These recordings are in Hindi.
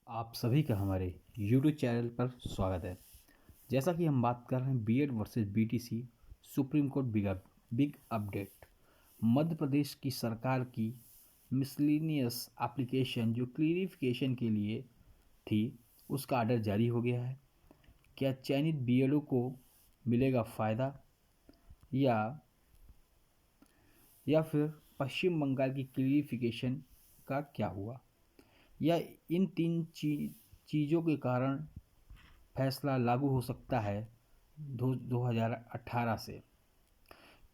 आप सभी का हमारे YouTube चैनल पर स्वागत है। जैसा कि हम बात कर रहे हैं BEd versus BTC Supreme Court big update. Madhya Pradesh की सरकार की मिसलिनियस एप्लीकेशन जो क्लियरिफिकेशन के लिए थी उसका आर्डर जारी हो गया है। क्या चयनित बीएडओ को मिलेगा फ़ायदा या फिर पश्चिम बंगाल की क्लियरिफिकेशन का क्या हुआ, या इन तीन चीज़ों के कारण फैसला लागू हो सकता है 2018 से।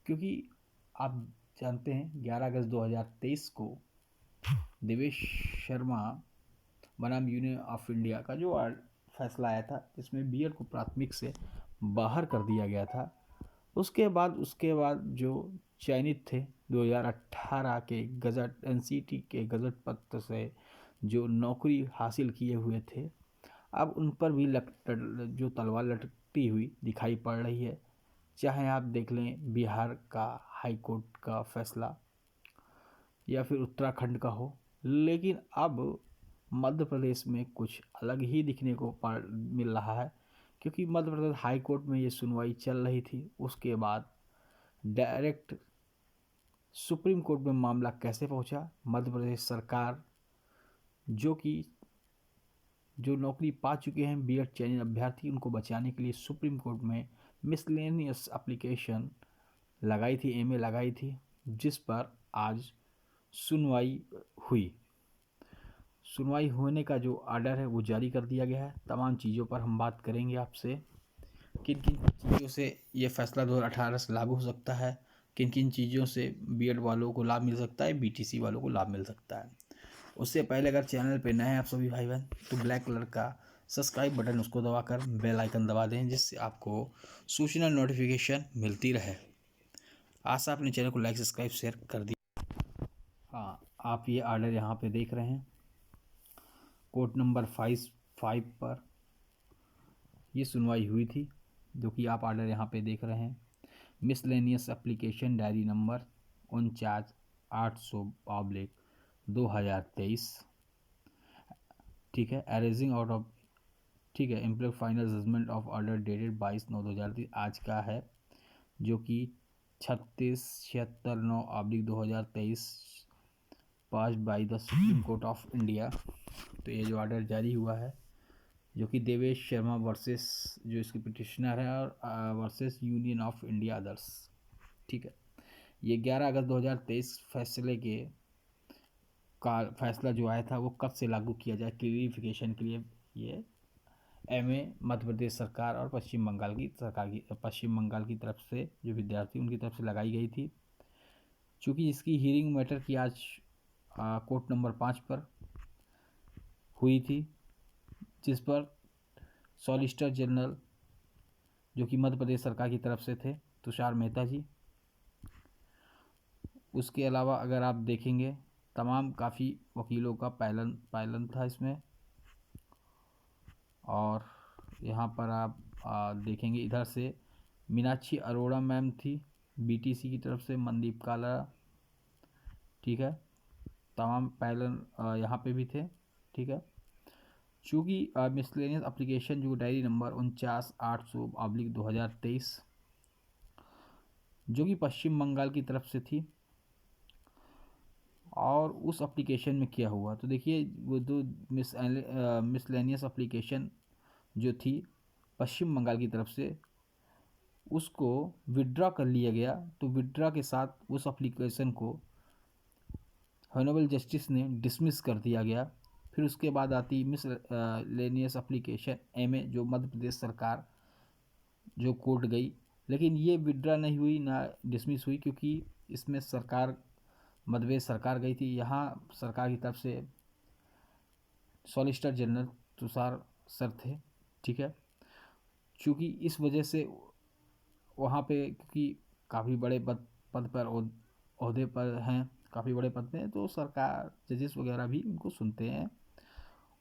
क्योंकि आप जानते हैं 11 अगस्त 2023 को देवेश शर्मा बनाम यूनियन ऑफ इंडिया का जो फैसला आया था जिसमें बीएड को प्राथमिक से बाहर कर दिया गया था। उसके बाद जो चयनित थे 2018 के गजट एनसीटी के गजट पत्र से जो नौकरी हासिल किए हुए थे, अब उन पर भी जो तलवार लटकती हुई दिखाई पड़ रही है। चाहे आप देख लें बिहार का हाई कोर्ट का फैसला या फिर उत्तराखंड का हो, लेकिन अब मध्य प्रदेश में कुछ अलग ही दिखने को मिल रहा है। क्योंकि मध्य प्रदेश हाई कोर्ट में ये सुनवाई चल रही थी, उसके बाद डायरेक्ट सुप्रीम कोर्ट में मामला कैसे पहुंचा। मध्य प्रदेश सरकार जो नौकरी पा चुके हैं बीएड चयनित अभ्यर्थी, उनको बचाने के लिए सुप्रीम कोर्ट में मिसलेनियस एप्लीकेशन लगाई थी, एमए लगाई थी, जिस पर आज सुनवाई हुई। सुनवाई होने का जो आर्डर है वो जारी कर दिया गया है। तमाम चीज़ों पर हम बात करेंगे आपसे, किन किन चीज़ों से ये फैसला 2018 से लागू हो सकता है, किन किन चीज़ों से बीएड वालों को लाभ मिल सकता है, बीटीसी वालों को लाभ मिल सकता है। उससे पहले अगर चैनल पे नए हैं आप सभी भाई बहन तो ब्लैक कलर का सब्सक्राइब बटन उसको दबाकर बेल आइकन दबा दें, जिससे आपको सूचना नोटिफिकेशन मिलती रहे। आशा अपने चैनल को लाइक सब्सक्राइब शेयर कर दी। हाँ, आप ये आर्डर यहाँ पे देख रहे हैं, कोर्ट नंबर 5 पर ये सुनवाई हुई थी, जो कि आप आर्डर यहाँ पे देख रहे हैं। मिसलेनियस एप्लीकेशन डायरी नंबर 49/800/2023, ठीक है। अरेजिंग आउट ऑफ, ठीक है, employ final judgment of order dated 22/9/2023 आज का है, जो कि 3676/9/2023 pass by the Supreme Court of India. तो ये जो ऑर्डर जारी हुआ है, जो कि देवेश शर्मा वर्सेस जो इसके पिटिशनर है और versus union of India others, ठीक है। ये 11 अगस्त 2023 फैसले के का फैसला जो आया था वो कब से लागू किया जाए क्लियरिफिकेशन के लिए, ये एमए मध्य प्रदेश सरकार और पश्चिम बंगाल की तरफ से जो विद्यार्थी उनकी तरफ से लगाई गई थी। चूँकि इसकी हीयरिंग मैटर की आज कोर्ट नंबर 5 पर हुई थी, जिस पर सॉलिसिटर जनरल जो कि मध्य प्रदेश सरकार की तरफ से थे तुषार मेहता जी। उसके अलावा अगर आप देखेंगे तमाम काफ़ी वकीलों का पायलन था इसमें। और यहाँ पर आप देखेंगे इधर से मीनाक्षी अरोड़ा मैम थी बीटीसी की तरफ से, मनदीप काला, ठीक है। तमाम पायलन यहाँ पे भी थे, ठीक है। चूँकि मिसलेनियस एप्लीकेशन जो डायरी नंबर 49/800/2023 जो कि पश्चिम बंगाल की तरफ से थी, और उस एप्लीकेशन में क्या हुआ तो देखिए, वो दो मिसलेनियस एप्लीकेशन जो थी पश्चिम बंगाल की तरफ से, उसको विड्रॉ कर लिया गया। तो विड्रॉ के साथ उस एप्लीकेशन को हॉनरेबल जस्टिस ने डिसमिस कर दिया गया। फिर उसके बाद आती मिसलेनियस एप्लीकेशन एमए, जो मध्य प्रदेश सरकार जो कोर्ट गई, लेकिन ये विड्रॉ नहीं हुई ना डिसमिस हुई, क्योंकि इसमें मध्य प्रदेश सरकार गई थी। यहाँ सरकार की तरफ से सॉलिसिटर जनरल तुषार सर थे, ठीक है। चूँकि इस वजह से वहाँ पे, क्योंकि काफ़ी बड़े पद पर ओहदे पर हैं, काफ़ी बड़े पद पे हैं, तो सरकार जजेस वगैरह भी उनको सुनते हैं।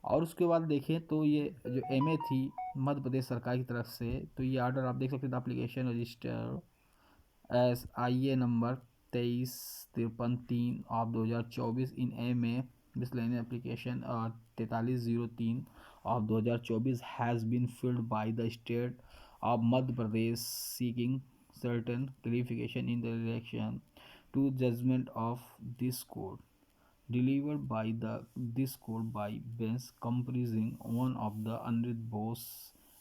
और उसके बाद देखें तो ये जो एमए थी मध्य प्रदेश सरकार की तरफ से, तो ये ऑर्डर आप देख सकते हैं, application register S I A number 23-53/2024 in MA miscellaneous application 4303 of 2024 has been filed by the state of Madhya Pradesh seeking certain clarification in the relation to judgment of this court delivered by this court by bench comprising one of the Anirudh Bose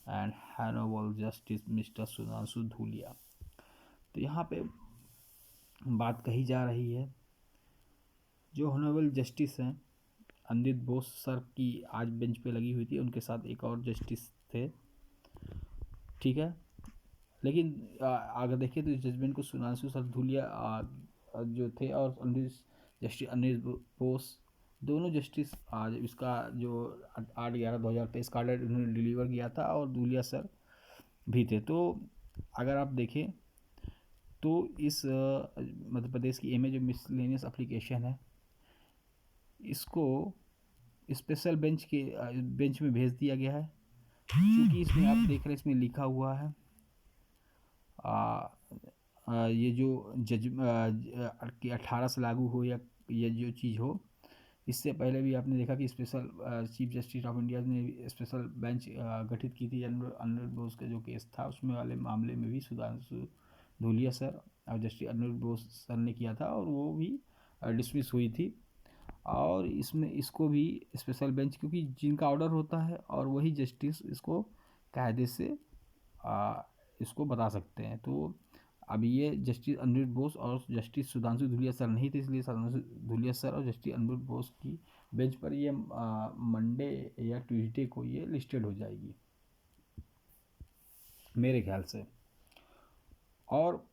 and Honorable Justice Mr. Sudhanshu Dhulia। तो यहाँ पे बात कही जा रही है, जो ऑनरेबल जस्टिस हैं अनिरुद्ध बोस सर की आज बेंच पे लगी हुई थी, उनके साथ एक और जस्टिस थे, ठीक है। लेकिन अगर देखें तो इस जजमेंट को सुधांशु सर धूलिया जो थे और जस्टिस अनिरुद्ध बोस दोनों जस्टिस आज इसका जो 8/11/2023 का ऑर्डर उन्होंने डिलीवर किया था और धूलिया सर भी थे। तो अगर आप देखें तो इस मध्य प्रदेश की एमए जो मिसलेनियस एप्लीकेशन है, इसको स्पेशल बेंच में भेज दिया गया है, क्योंकि इसमें आप देख रहे हैं इसमें लिखा हुआ है ये जो जज कि 18 से लागू हो या ये जो चीज़ हो, इससे पहले भी आपने देखा कि special chief justice of India ने स्पेशल बेंच गठित की थी अनिरुद्ध बोस का जो केस था, उसमें वाले मामले में भी सुधांशु धूलिया सर और जस्टिस अनिरुद्ध बोस सर ने किया था और वो भी डिसमिस हुई थी। और इसमें इसको भी स्पेशल बेंच, क्योंकि जिनका ऑर्डर होता है और वही जस्टिस इसको कायदे से इसको बता सकते हैं। तो अब ये जस्टिस अनिरुद्ध बोस और जस्टिस सुधांशु धूलिया सर नहीं थे, इसलिए सुधांशु धूलिया सर और जस्टिस अनिरुद्ध बोस की बेंच पर ये मंडे या ट्यूसडे को ये लिस्टेड हो जाएगी मेरे ख्याल से। और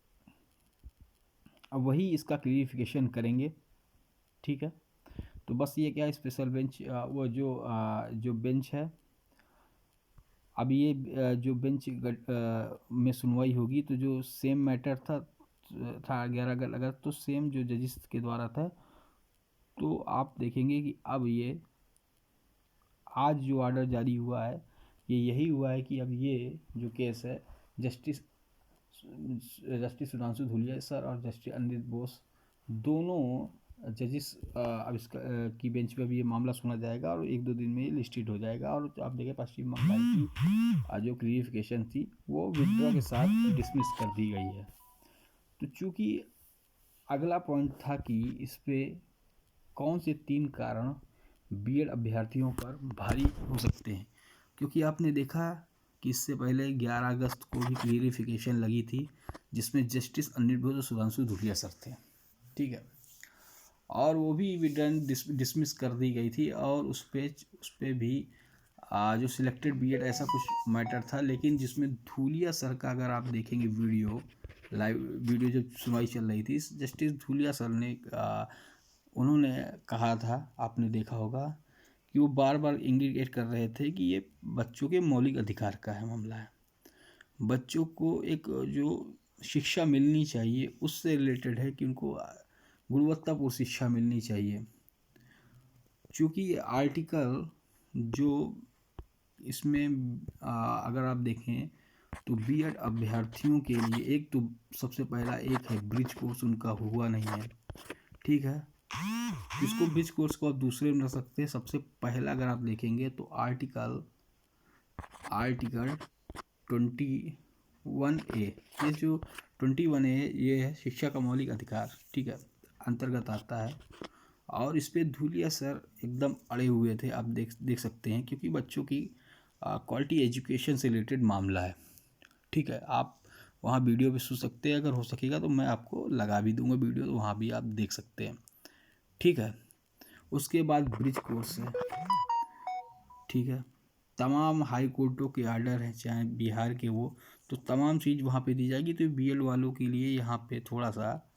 अब वही इसका क्लियरिफिकेशन करेंगे, ठीक है। तो बस ये क्या स्पेशल बेंच वो जो बेंच है, अब ये जो बेंच में सुनवाई होगी तो जो सेम मैटर था 11 अगस्त, तो सेम जो जजिस के द्वारा था, तो आप देखेंगे कि अब ये आज जो ऑर्डर जारी हुआ है ये यही हुआ है कि अब ये जो केस है जस्टिस सुधांशु धूलिया सर और जस्टिस अनिरुद्ध बोस दोनों जजिस अब इसका की बेंच पे भी ये मामला सुना जाएगा और 1-2 दिन में ये लिस्टेड हो जाएगा। और आप देखें पश्चिम बंगाल की जो क्लियरिफिकेशन थी वो विड्रॉ के साथ डिसमिस कर दी गई है। तो चूँकि अगला पॉइंट था कि इस पर कौन से 3 कारण बीएड अभ्यर्थियों पर भारी हो सकते हैं, क्योंकि आपने देखा कि इससे पहले 11 अगस्त को भी क्लियरिफिकेशन लगी थी जिसमें जस्टिस अनिरुद्ध बोस और सुधांशु धूलिया सर थे, ठीक है, और वो भी विड्रॉन डिसमिस कर दी गई थी। और उस पे भी जो सिलेक्टेड बीएड ऐसा कुछ मैटर था, लेकिन जिसमें धूलिया सर का अगर आप देखेंगे लाइव वीडियो जब सुनवाई चल रही थी, जस्टिस धूलिया सर ने उन्होंने कहा था, आपने देखा होगा कि वो बार बार इंडिकेट कर रहे थे कि ये बच्चों के मौलिक अधिकार का है मामला है, बच्चों को एक जो शिक्षा मिलनी चाहिए उससे रिलेटेड है कि उनको गुणवत्तापूर्ण शिक्षा मिलनी चाहिए। चूँकि ये आर्टिकल जो इसमें अगर आप देखें तो बीएड अभ्यर्थियों के लिए एक तो सबसे पहला एक है ब्रिज कोर्स उनका हुआ नहीं है, ठीक है, इसको ब्रिज कोर्स को आप दूसरे में रख सकते हैं। सबसे पहला अगर आप देखेंगे तो आर्टिकल 21A, ये जो 21A ये है शिक्षा का मौलिक अधिकार, ठीक है, अंतर्गत आता है। और इस पर धूलिया सर एकदम अड़े हुए थे, आप देख सकते हैं, क्योंकि बच्चों की क्वालिटी एजुकेशन से रिलेटेड मामला है, ठीक है। आप वहाँ वीडियो भी सुन सकते हैं, अगर हो सकेगा तो मैं आपको लगा भी दूंगा वीडियो, तो वहाँ भी आप देख सकते हैं, ठीक है। उसके बाद ब्रिज कोर्स है, ठीक है, तमाम हाई कोर्टों के आर्डर हैं चाहे बिहार के वो, तो तमाम चीज़ वहाँ पे दी जाएगी। तो बीएड वालों के लिए यहाँ पे थोड़ा सा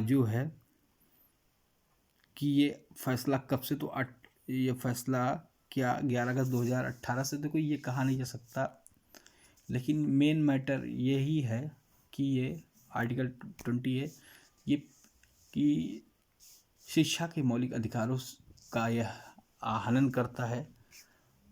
जो है कि ये फैसला कब से, तो ये फैसला क्या 11 अगस्त 2018 से तो कोई ये कहा नहीं जा सकता, लेकिन मेन मैटर यही है कि ये आर्टिकल 20 है ये कि शिक्षा के मौलिक अधिकारों का यह हनन करता है,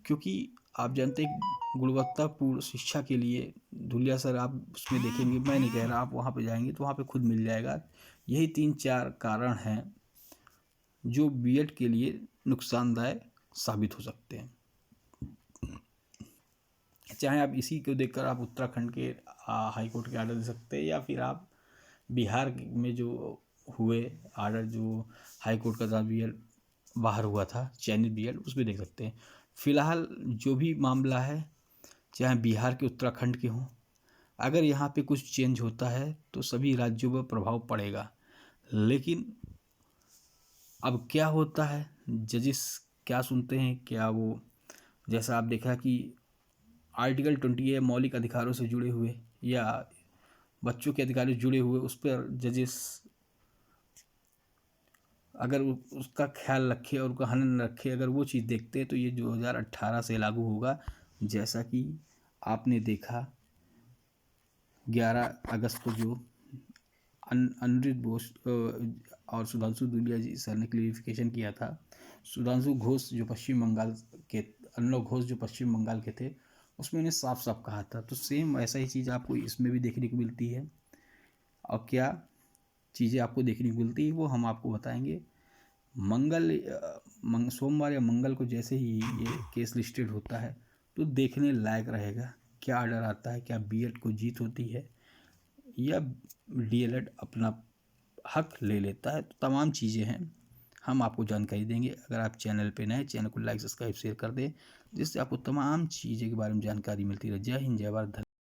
क्योंकि आप जानते हैं गुणवत्तापूर्ण शिक्षा के लिए धूलिया सर आप उसमें देखेंगे, मैं नहीं कह रहा, आप वहाँ पे जाएंगे तो वहाँ पे खुद मिल जाएगा। यही 3-4 कारण हैं जो बीएड के लिए नुकसानदायक साबित हो सकते हैं। चाहे आप इसी को देखकर आप उत्तराखंड के हाई कोर्ट के आर्डर दे सकते हैं, या फिर आप बिहार में जो हुए आर्डर, जो हाई कोर्ट का था बीएड बाहर हुआ था चयनित बीएड, उसमें देख सकते हैं। फिलहाल जो भी मामला है, चाहे बिहार के उत्तराखंड के हों, अगर यहाँ पे कुछ चेंज होता है तो सभी राज्यों पर प्रभाव पड़ेगा। लेकिन अब क्या होता है, जजेस क्या सुनते हैं, क्या वो, जैसा आप देखा कि आर्टिकल 20 मौलिक अधिकारों से जुड़े हुए या बच्चों के अधिकारों से जुड़े हुए, उस पर जजेस अगर उसका ख्याल रखे और उसका हनन रखे, अगर वो चीज़ देखते हैं, तो ये 2018 से लागू होगा। जैसा कि आपने देखा 11 अगस्त को जो अनिरुद्ध बोस और सुधांशु धूलिया जी सर ने क्लियरिफिकेशन किया था। सुधांशु घोष जो पश्चिम बंगाल के, अनलोक घोष जो पश्चिम बंगाल के थे, उसमें उन्हें साफ साफ कहा था। तो सेम ऐसा ही चीज़ आपको इसमें भी देखने को मिलती है। और क्या चीज़ें आपको देखने को मिलती है वो हम आपको बताएंगे। सोमवार या मंगल को जैसे ही ये केस लिस्टेड होता है तो देखने लायक रहेगा, क्या आर्डर आता है, क्या बीएड को जीत होती है या डीएलएड अपना हक ले लेता है। तो तमाम चीज़ें हैं, हम आपको जानकारी देंगे। अगर आप चैनल पे नए, चैनल को लाइक सब्सक्राइब शेयर कर दें, जिससे आपको तमाम चीज़ें के बारे में जानकारी मिलती रहे। जय हिंद, जय भारत।